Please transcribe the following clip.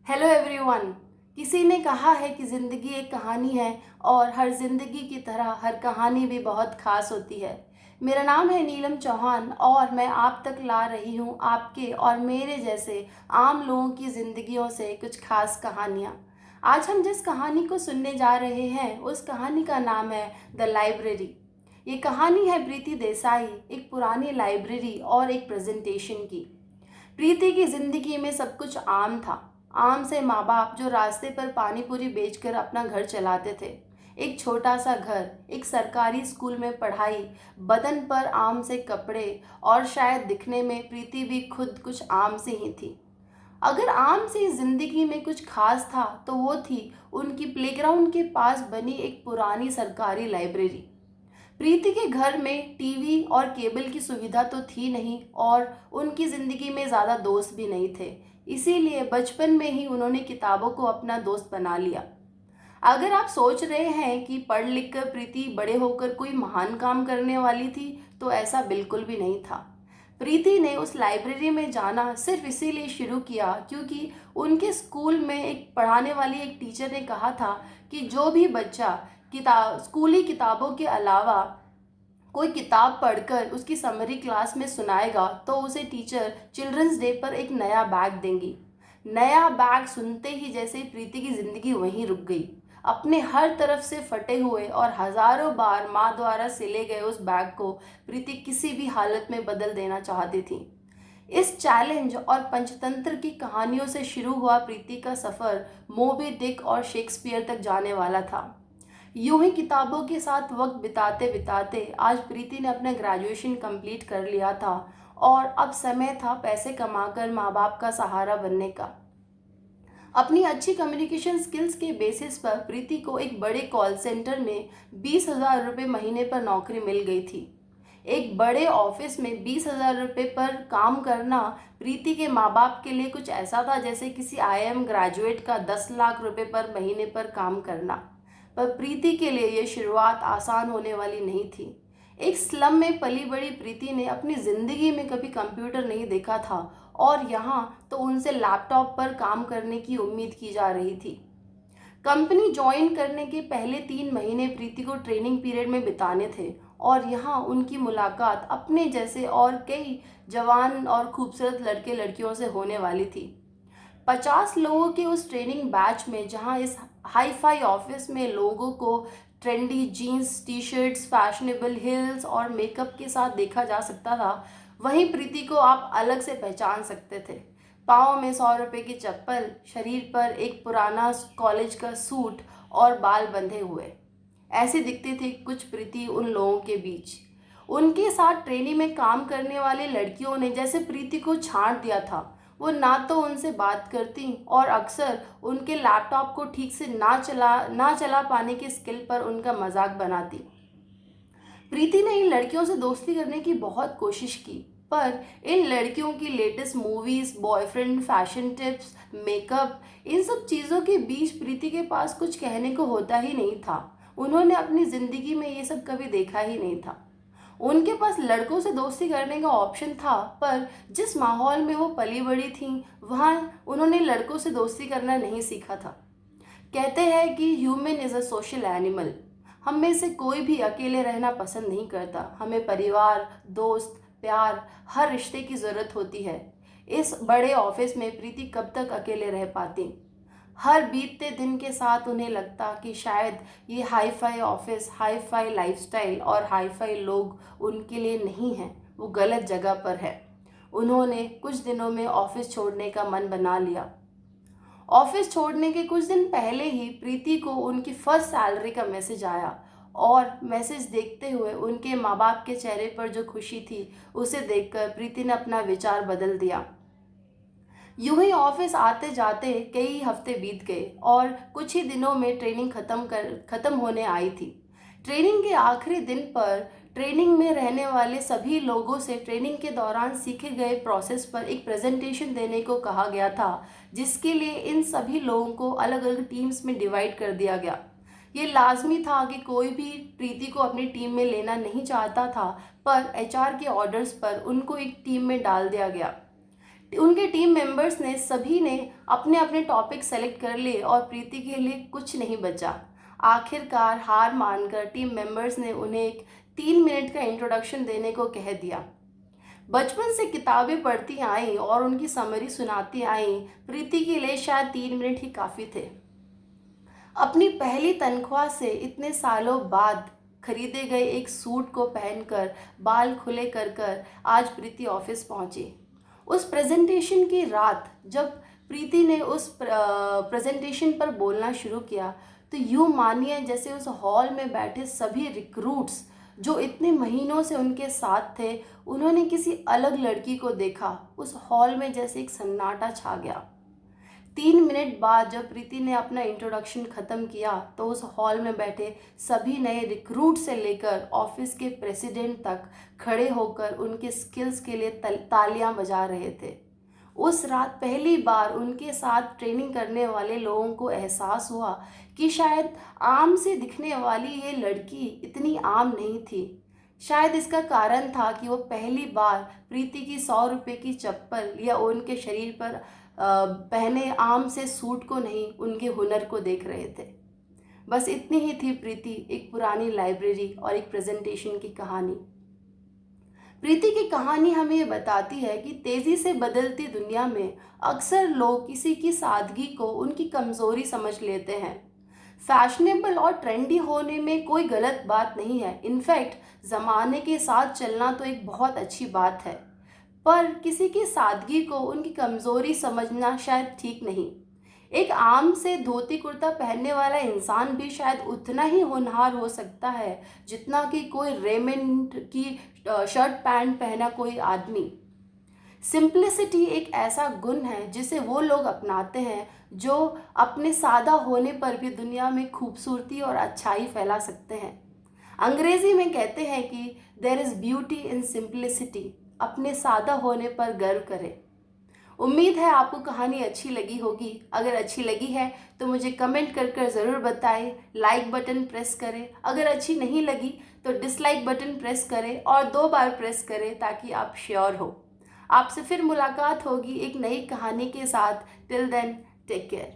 Hello everyone. किसी ने कहा है कि ज़िंदगी एक कहानी है और हर ज़िंदगी की तरह हर कहानी भी बहुत ख़ास होती है। मेरा नाम है नीलम चौहान और मैं आप तक ला रही हूँ आपके और मेरे जैसे आम लोगों की ज़िंदगियों से कुछ ख़ास कहानियाँ। आज हम जिस कहानी को सुनने जा रहे हैं उस कहानी का नाम है द लाइब्रेरी। ये कहानी है प्रीति देसाई, एक पुरानी लाइब्रेरी और एक प्रेजेंटेशन की। प्रीति की जिंदगी में सब कुछ आम था। आम से माँ बाप जो रास्ते पर पानी पूरी बेचकर अपना घर चलाते थे। एक छोटा सा घर, एक सरकारी स्कूल में पढ़ाई, बदन पर आम से कपड़े और शायद दिखने में प्रीति भी खुद कुछ आम से ही थी। अगर आम से जिंदगी में कुछ खास था तो वो थी उनकी प्लेग्राउंड के पास बनी एक पुरानी सरकारी लाइब्रेरी। प्रीति के घर में टीवी और केबल की सुविधा तो थी नहीं और उनकी ज़िंदगी में ज़्यादा दोस्त भी नहीं थे। इसीलिए बचपन में ही उन्होंने किताबों को अपना दोस्त बना लिया। अगर आप सोच रहे हैं कि पढ़ लिख कर प्रीति बड़े होकर कोई महान काम करने वाली थी तो ऐसा बिल्कुल भी नहीं था। प्रीति ने उस लाइब्रेरी में जाना सिर्फ इसीलिए शुरू किया क्योंकि उनके स्कूल में एक पढ़ाने वाली एक टीचर ने कहा था कि जो भी बच्चा स्कूली किताबों के अलावा कोई किताब पढ़कर उसकी समरी क्लास में सुनाएगा तो उसे टीचर चिल्ड्रंस डे पर एक नया बैग देंगी। नया बैग सुनते ही जैसे प्रीति की जिंदगी वहीं रुक गई। अपने हर तरफ से फटे हुए और हजारों बार माँ द्वारा सिले गए उस बैग को प्रीति किसी भी हालत में बदल देना चाहती थी। इस चैलेंज और पंचतंत्र की कहानियों से शुरू हुआ प्रीति का सफ़र मोबी डिक और शेक्सपियर तक जाने वाला था। यूं ही किताबों के साथ वक्त बिताते बिताते आज प्रीति ने अपना ग्रेजुएशन कंप्लीट कर लिया था और अब समय था पैसे कमाकर माँ बाप का सहारा बनने का। अपनी अच्छी कम्युनिकेशन स्किल्स के बेसिस पर प्रीति को एक बड़े कॉल सेंटर में 20,000 रुपये महीने पर नौकरी मिल गई थी। एक बड़े ऑफिस में 20,000 रुपये पर काम करना प्रीति के माँ बाप के लिए कुछ ऐसा था जैसे किसी आईआईएम ग्रेजुएट का 10 लाख रुपये पर महीने पर काम करना। पर प्रीति के लिए ये शुरुआत आसान होने वाली नहीं थी। एक स्लम में पली बड़ी प्रीति ने अपनी ज़िंदगी में कभी कंप्यूटर नहीं देखा था और यहाँ तो उनसे लैपटॉप पर काम करने की उम्मीद की जा रही थी। कंपनी ज्वाइन करने के पहले 3 महीने प्रीति को ट्रेनिंग पीरियड में बिताने थे और यहाँ उनकी मुलाकात अपने जैसे और कई जवान और खूबसूरत लड़के लड़कियों से होने वाली थी। 50 लोगों के उस ट्रेनिंग बैच में जहाँ इस हाई फाई ऑफिस में लोगों को trendy jeans T shirts fashionable heels और मेकअप के साथ देखा जा सकता था, वहीं प्रीति को आप अलग से पहचान सकते थे। पाँव में 100 रुपये की चप्पल, शरीर पर एक पुराना कॉलेज का सूट और बाल बंधे हुए ऐसी दिखती थी कुछ प्रीति उन लोगों के बीच। उनके साथ ट्रेनिंग में काम करने वाली लड़कियों ने जैसे प्रीति को छांट दिया था। वो ना तो उनसे बात करती और अक्सर उनके लैपटॉप को ठीक से ना चला पाने के स्किल पर उनका मजाक बनाती। प्रीति ने इन लड़कियों से दोस्ती करने की बहुत कोशिश की पर इन लड़कियों की latest movies, boyfriend, fashion tips, makeup, इन सब चीज़ों के बीच प्रीति के पास कुछ कहने को होता ही नहीं था। उन्होंने अपनी ज़िंदगी में ये सब कभी देखा ही नहीं था। उनके पास लड़कों से दोस्ती करने का ऑप्शन था पर जिस माहौल में वो पली बड़ी थीं वहाँ उन्होंने लड़कों से दोस्ती करना नहीं सीखा था। कहते हैं कि human is a social animal. हम में से कोई भी अकेले रहना पसंद नहीं करता। हमें परिवार, दोस्त, प्यार, हर रिश्ते की ज़रूरत होती है। इस बड़े ऑफिस में प्रीति कब तक अकेले रह पाती? हर बीतते दिन के साथ उन्हें लगता कि शायद ये hi fi office, hi fi lifestyle और हाई फाई लोग उनके लिए नहीं हैं, वो गलत जगह पर है। उन्होंने कुछ दिनों में ऑफिस छोड़ने का मन बना लिया। ऑफिस छोड़ने के कुछ दिन पहले ही प्रीति को उनकी फर्स्ट सैलरी का मैसेज आया और मैसेज देखते हुए उनके माँ बाप के चेहरे पर जो खुशी थी उसे देखकर प्रीति ने अपना विचार बदल दिया। यूं ही ऑफिस आते जाते कई हफ्ते बीत गए और कुछ ही दिनों में ट्रेनिंग खत्म होने आई थी। ट्रेनिंग के आखिरी दिन पर ट्रेनिंग में रहने वाले सभी लोगों से ट्रेनिंग के दौरान सीखे गए प्रोसेस पर एक प्रेजेंटेशन देने को कहा गया था, जिसके लिए इन सभी लोगों को अलग अलग टीम्स में डिवाइड कर दिया गया। ये लाजमी था कि कोई भी प्रीति को अपनी टीम में लेना नहीं चाहता था, पर एचआर के ऑर्डर्स पर उनको एक टीम में डाल दिया गया। उनके टीम मेंबर्स ने सभी ने अपने अपने टॉपिक सेलेक्ट कर लिए और प्रीति के लिए कुछ नहीं बचा। आखिरकार हार मानकर टीम मेंबर्स ने उन्हें एक 3 मिनट का इंट्रोडक्शन देने को कह दिया। बचपन से किताबें पढ़ती आई और उनकी समरी सुनाती आई, प्रीति के लिए शायद 3 मिनट ही काफ़ी थे। अपनी पहली तनख्वाह से इतने सालों बाद खरीदे गए एक सूट को पहनकर बाल खुले कर कर आज प्रीति ऑफिस पहुंची। उस प्रेजेंटेशन की रात जब प्रीति ने उस प्रेजेंटेशन पर बोलना शुरू किया तो यूँ मानिए जैसे उस हॉल में बैठे सभी रिक्रूट्स जो इतने महीनों से उनके साथ थे, उन्होंने किसी अलग लड़की को देखा। उस हॉल में जैसे एक सन्नाटा छा गया। 3 मिनट बाद जब प्रीति ने अपना इंट्रोडक्शन ख़त्म किया तो उस हॉल में बैठे सभी नए रिक्रूट से लेकर ऑफिस के प्रेसिडेंट तक खड़े होकर उनके स्किल्स के लिए तालियां बजा रहे थे। उस रात पहली बार उनके साथ ट्रेनिंग करने वाले लोगों को एहसास हुआ कि शायद आम से दिखने वाली ये लड़की इतनी आम नहीं थी। शायद इसका कारण था कि वो पहली बार प्रीति की 100 रुपये की चप्पल या उनके शरीर पर पहने आम से सूट को नहीं, उनके हुनर को देख रहे थे। बस इतनी ही थी प्रीति, एक पुरानी लाइब्रेरी और एक प्रेजेंटेशन की कहानी। प्रीति की कहानी हमें ये बताती है कि तेज़ी से बदलती दुनिया में अक्सर लोग किसी की सादगी को उनकी कमज़ोरी समझ लेते हैं। फैशनेबल और ट्रेंडी होने में कोई गलत बात नहीं है, इनफैक्ट ज़माने के साथ चलना तो एक बहुत अच्छी बात है, पर किसी की सादगी को उनकी कमज़ोरी समझना शायद ठीक नहीं। एक आम से धोती कुर्ता पहनने वाला इंसान भी शायद उतना ही होनहार हो सकता है जितना कि कोई रेमंड की शर्ट पैंट पहना कोई आदमी। सिंप्लिसिटी एक ऐसा गुण है जिसे वो लोग अपनाते हैं जो अपने सादा होने पर भी दुनिया में खूबसूरती और अच्छाई फैला सकते हैं। अंग्रेज़ी में कहते हैं कि there is beauty in simplicity. अपने सादा होने पर गर्व करें। उम्मीद है आपको कहानी अच्छी लगी होगी। अगर अच्छी लगी है तो मुझे कमेंट कर कर ज़रूर बताएं। लाइक बटन प्रेस करें। अगर अच्छी नहीं लगी तो डिसलाइक बटन प्रेस करें और 2 बार प्रेस करें ताकि आप श्योर हो। आपसे फिर मुलाकात होगी एक नई कहानी के साथ। Till then take care.